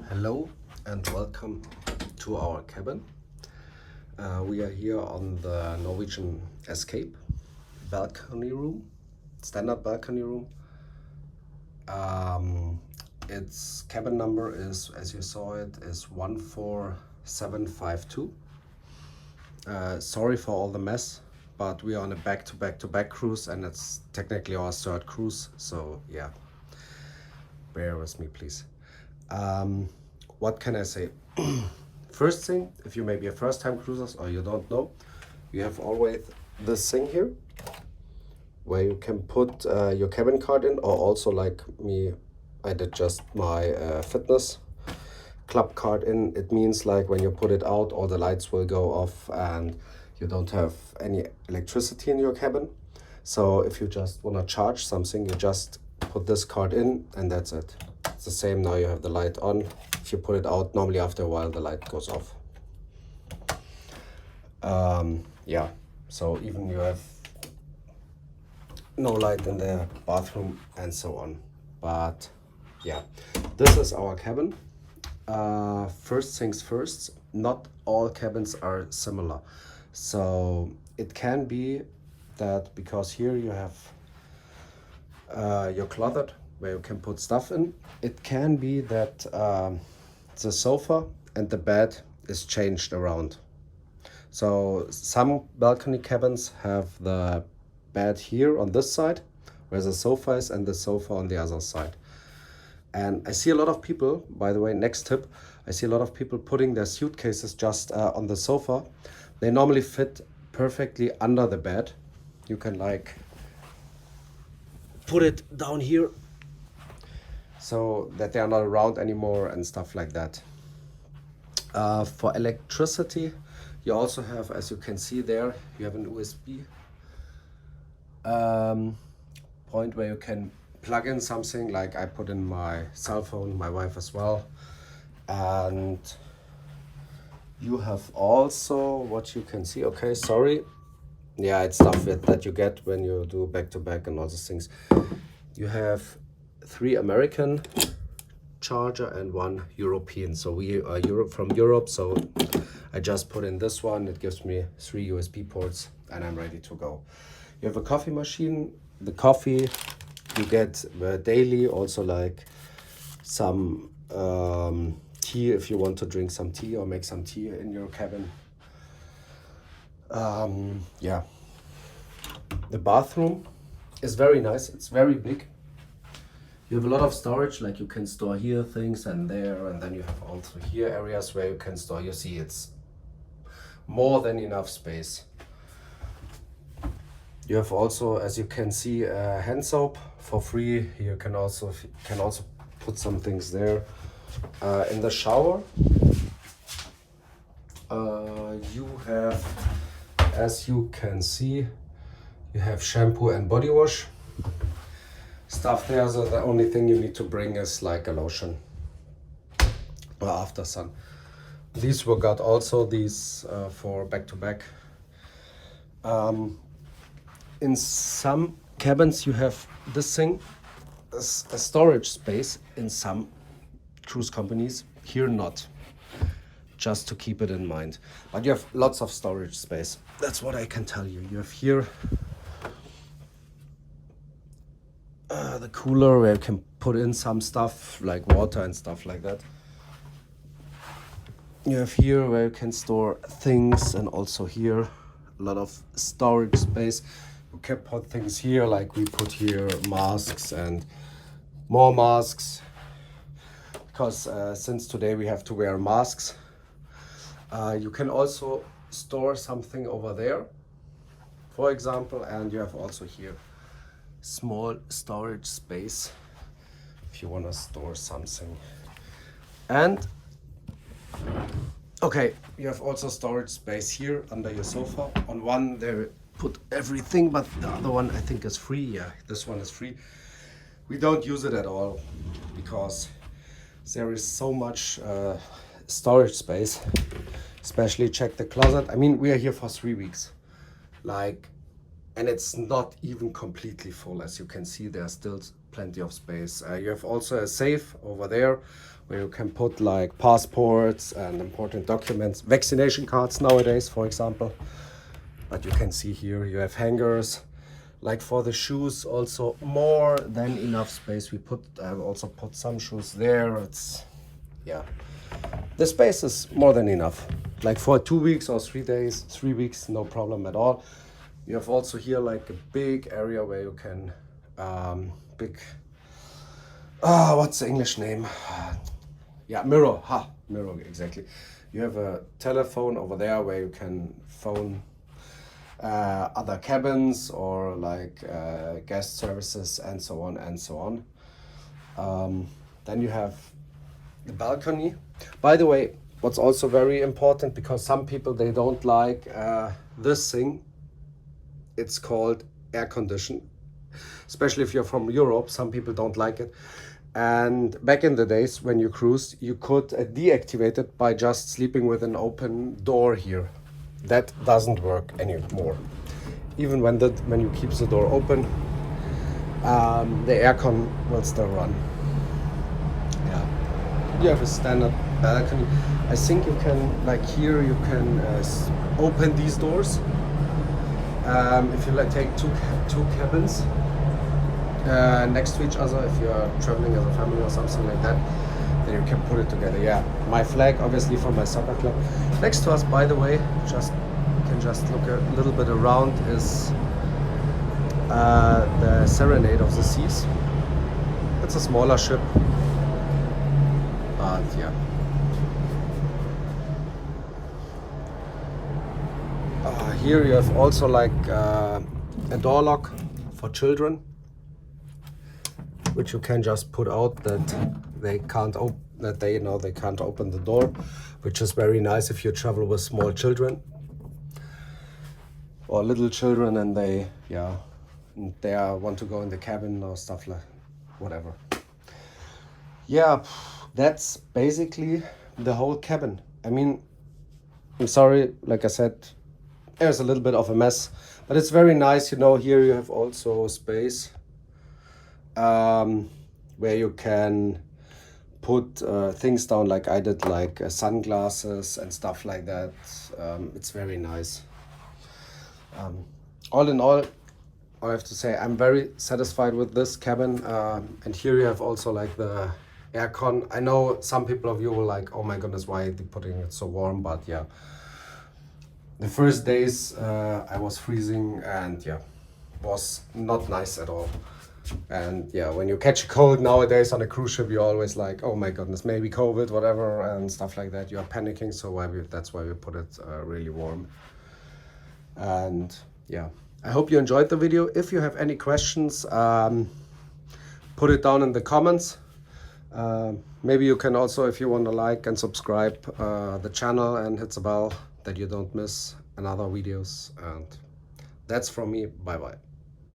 Hello and welcome to our cabin. We are here on the Norwegian Escape balcony room, standard balcony room. Its cabin number is, as you saw it, is 14752. Sorry for all the mess, but we are on a back-to-back cruise and it's technically our third cruise, so yeah, bear with me please. What can I say? First thing, if you may be a first-time cruisers or you don't know, you have always this thing here where you can put your cabin card in, or also like me, I did just my fitness club card in. It means like when you put it out, all the lights will go off and you don't have any electricity in your cabin. So if you just want to charge something, you just put this card in and that's it. It's the same. Now you have the light on. If you put it out, normally after a while the light goes off. Yeah, so even you have no light in the bathroom and so on. But yeah, this is our cabin. First things first, not all cabins are similar. So it can be that because here you have your closet where you can put stuff in. It can be that the sofa and the bed is changed around. So some balcony cabins have the bed here on this side where the sofa is and the sofa on the other side. And I see a lot of people, by the way, next tip, I see a lot of people putting their suitcases just on the sofa. They normally fit perfectly under the bed. You can like put it down here so that they are not around anymore and stuff like that. For electricity, you also have, as you can see there, you have an USB point where you can plug in something, like I put in my cell phone, my wife as well. And you have also what you can see, okay, sorry. Yeah, it's stuff that you get when you do back-to-back and all these things. You have 3 American charger and 1 European. So we are from Europe, so I just put in this one. It gives me 3 USB ports and I'm ready to go. You have a coffee machine. The coffee you get daily, also like some tea if you want to drink some tea or make some tea in your cabin. Yeah, the bathroom is very nice. It's very big. You have a lot of storage, like you can store here things and there, and then you have also here areas where you can store. You see, it's more than enough space. You have also, as you can see, hand soap for free. You can also put some things there. In the shower, you have, as you can see, you have shampoo and body wash stuff there. So the only thing you need to bring is like a lotion or after sun. These were got also these for back-to-back. In some cabins you have this thing, a storage space in some cruise companies. Here not, just to keep it in mind. But you have lots of storage space. That's what I can tell you. You have here the cooler where you can put in some stuff like water and stuff like that. You have here where you can store things, and also here a lot of storage space. You can put things here, like we put here masks and more masks, because since today we have to wear masks. You can also store something over there, for example, and you have also here small storage space if you want to store something. And okay, you have also storage space here under your sofa. On one there put everything, but the other one I think is free. Yeah, this one is free. We don't use it at all because there is so much storage space. Especially check the closet. I mean, we are here for 3 weeks, like, and it's not even completely full. As you can see, there's still plenty of space. You have also a safe over there where you can put like passports and important documents, vaccination cards nowadays, for example. But you can see here you have hangers. Like for the shoes, also more than enough space. I've also put some shoes there. It's, yeah, the space is more than enough. Like for 2 weeks or 3 days, 3 weeks, no problem at all. You have also here like a big area where you can, what's the English name? Yeah, mirror, mirror, exactly. You have a telephone over there where you can phone other cabins or like guest services and so on and so on. Then you have the balcony. By the way, what's also very important, because some people, they don't like this thing, it's called air condition. Especially if you're from Europe, some people don't like it. And back in the days when you cruised, you could deactivate it by just sleeping with an open door here. That doesn't work anymore. Even when you keep the door open, the aircon will still run. Yeah, you have a standard balcony. I think you can, like here, you can open these doors. If you like take two cabins next to each other, if you are traveling as a family or something like that, then you can put it together. Yeah, my flag, obviously, from my soccer club. Next to us, by the way, can just look a little bit around, is the Serenade of the Seas. It's a smaller ship, but yeah. Here you have also like a door lock for children, which you can just put out that they can't they can't open the door, which is very nice if you travel with small children or little children and they want to go in the cabin or stuff like whatever. Yeah, that's basically the whole cabin. I mean, I'm sorry, like I said, there's a little bit of a mess, but it's very nice. You know, here you have also space where you can put things down, like I did, like sunglasses and stuff like that. It's very nice. All in all, I have to say I'm very satisfied with this cabin. And here you have also like the aircon. I know some people of you were like, oh my goodness, why are they putting it so warm? But yeah, the first days I was freezing and yeah, was not nice at all. And yeah, when you catch a cold nowadays on a cruise ship, you're always like, oh my goodness, maybe COVID, whatever, and stuff like that. You are panicking, so that's why we put it really warm. And yeah, I hope you enjoyed the video. If you have any questions, put it down in the comments. Maybe you can also, if you want to like and subscribe the channel and hit the bell that you don't miss another videos. And that's from me. Bye bye.